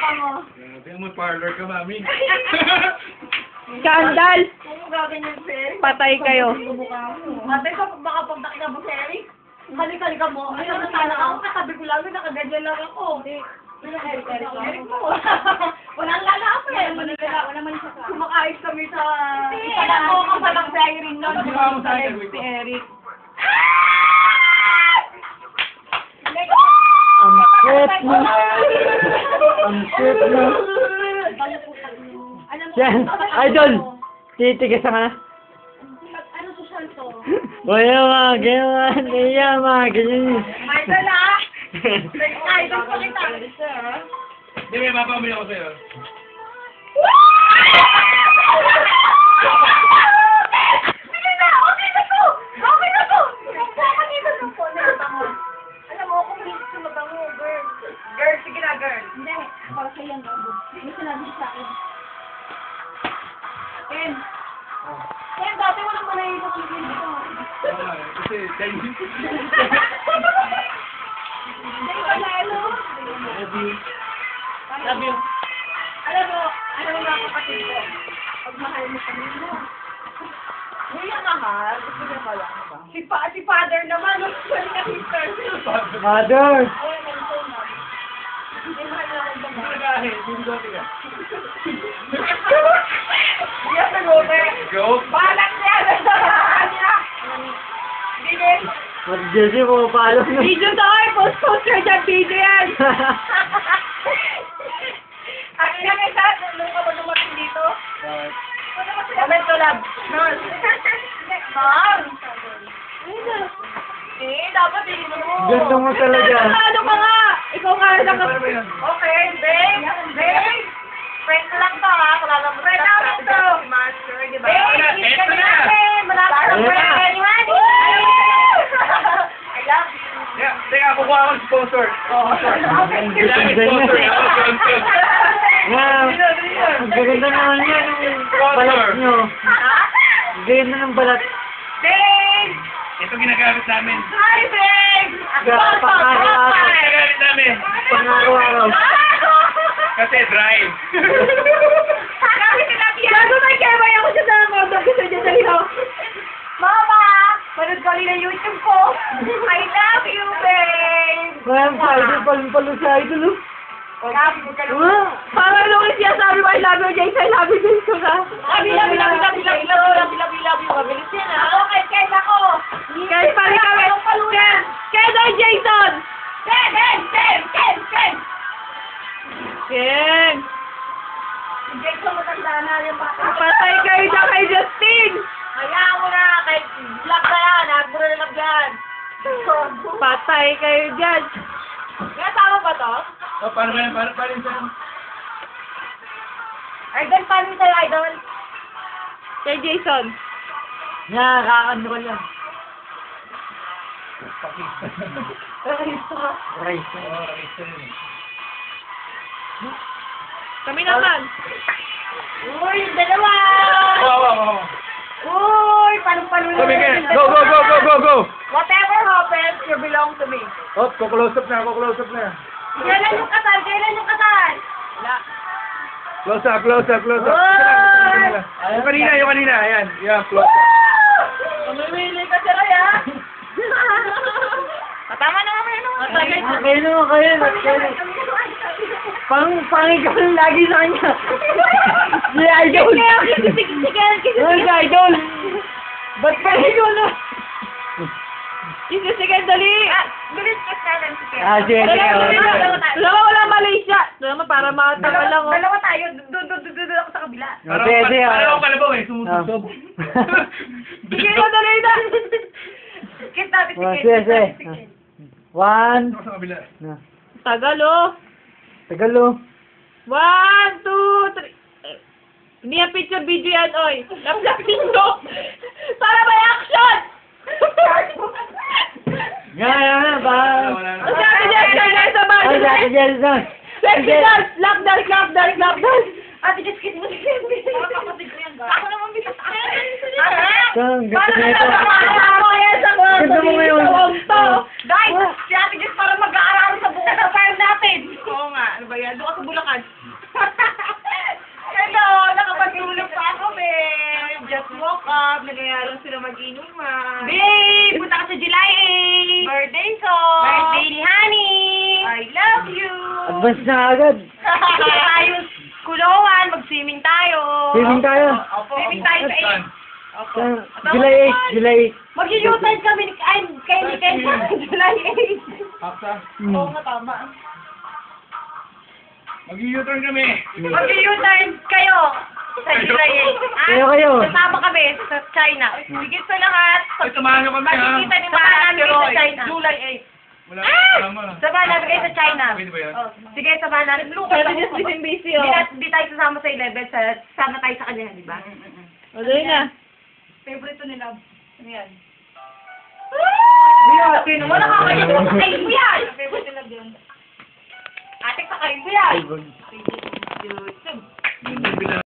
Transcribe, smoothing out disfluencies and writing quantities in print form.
mukha mo. Tingnan mo, parlor ka, mami. Skandal! Kung gaganyan, sir. Patay kayo. Ate, baka pag nakita mo, Eric. Halika mo. Ayun na sana ako. Katabi ko lang. Nakaganyan lang ako. Eric mo. Walang lalapin. Wala man siya. Kumakais kami sa... Alam mo, kapalang si Irene nun. Hindi mo sa akin, Si Eric. Ang cute mo. Ang cute mo. Yan, idol. Titigasan ka na. Ano social to? Wala mga ganyan. Iya mga ganyan. Idol ah! Idol pa kita. Hindi, may mapamili ako sa'yo. Sige na! Okay na to! Okay na to! Pagpapanito ng po na mabango. Alam mo, kung hindi ko mabango, girl. Girl, sige na, girl. Hindi. Para sa'yo yan, bago. Hindi sinabi sa akin. Ken. Ken, dati walang manahilap yung hindi ko. Kasi, Chinese. Hindi ko na, ano? Love you. Alam mo mga kapatid ko, pag mahal mo kami mo. Hindi yan mahal. Gusto niya pala. Si father naman, sorry ka sister. Mother. Ayun, ang phone na. Hindi mahal na akong Hindi babae. ka, hindi ko ka. Yes, nag-over. Go. Balak niya! Niya! Hindi din. What Jesse mo palo na. Video to ay! Post ka dyan! Video yan! Ang ina nga sa nung ka ba dumating dito? Comment ko lang. Nol. Ma'am. Dapat hindi mo. Gusto mo talaga. Ano ka nga? Ikaw nga lang. Okay, babe. Friend lang to ha. Kalala mo friend lang to. Si Master, di ba? Babe, kiss ka natin. Malapit ang friend. Honey. I love you. Yeah, teka, kukuha akong sponsor. Okay. Kailangan sponsor. Ako sponsor. Wow. Ang gaganda naman yan. Ang balat nyo. Ang gaganda ng balat. Babe! Ito ginagamit namin. Hi, babe! Pang-araw-araw. Ginagamit namin. Pang-araw-araw. Kasi drive. Sabi nila, Bago may kaya ako siya sa mga gusto niya sa liho. Mama! Manood ko ulit ng YouTube ko. I love you, babe! Ngayon sa idol, palong-palo sa idol. Love you, ka Parang nung siya sabi mo, I love you, Jason. I love you, Jason ka. love you. Mabilis yan, ha? Ako, kahit ako. Kahit pala kami. Kaya doon, Jason! Ken! Ken! Si Jason, matanda na yung bata. Patay kayo dyan kay Justin! Hayaan mo na, kahit vlog na yan, nagpuro na lang yan. Patay kayo dyan. Kaya tama ba to? Oh, paano ba yan? Paano yun sa'yo? Idol, paano sa'yo, idol? Kay Jason. Nga, kakano ko lang. Rice. Kami naman. Uy, yung dalawa! Wow. Uy, palong-palong Go, Miguel. Go. Whatever happens, you belong to me. Oh, close up na. Kailan yung kasal? Wala. Close up. Oy! Yung kanina. Ayan, close up. Mamimili ka si Roy, ha? Tama na kami, no? Okay naman kayo. Pangit ka lang lagi sa kanya. Si idol. Si idol. Ba't pa idol na? Sige, dali. Bilis ka sa lang si Ken. Sige. Wala Malaysia. Dalawa para matagal lang. Oh. Dalawa tayo. Doon ako sa kabila. Pwede. Parang ako kalabaw eh. Sumususob. Sige na, dali na. Kiss natin si Ken. Sige. One. Ako sa kabila. Tagal, oh. Tagalo. 1, 2, 3. Hindi yan picture video yan, oy. Laplapin ko. Para may action! Nga, ba? Ang sabi niya, guys, sa bahay. Ay, Jackie Jelson. Let's lap dance. Ate, just kiss mo si Ken. Kapatid ko yan, ba? Ako naman bitas. Kang, Paano gato na nito. Ganda mo ngayon. Guys, si Ate Jess para mag-aaral sa bukas sa fire natin. Oo nga, ano ba yan? Doon ka sa Bulacan. Advance na agad. tayo kulungan, mag-swimming tayo. Swimming tayo. Swimming tayo sa 8. Sa- July 8, July Mag-u-turn kami ni Ken July 8. Aksa. Oo nga, tama. Mag-u-turn kami. Mag-u-turn kayo sa July 8. Kayo. Kasama kami sa China. Higit sa lahat, Ay, samahan nyo kami, ha? makikita ni Mara namin kayo sa China. July 8. Wala kasama. Sabahan namin kayo sa China. Pwede ba yan? Oh, sige, sabahan namin. Pero just busy, oh. Di tayo sasama sa 11, sama tayo sa kanya, di ba? O, dali na. Favorite nila. Ano yan? Ate, naman nakakain mo. Ay, mo yan! Favorite nila yun. Ate, kakain mo yan. YouTube.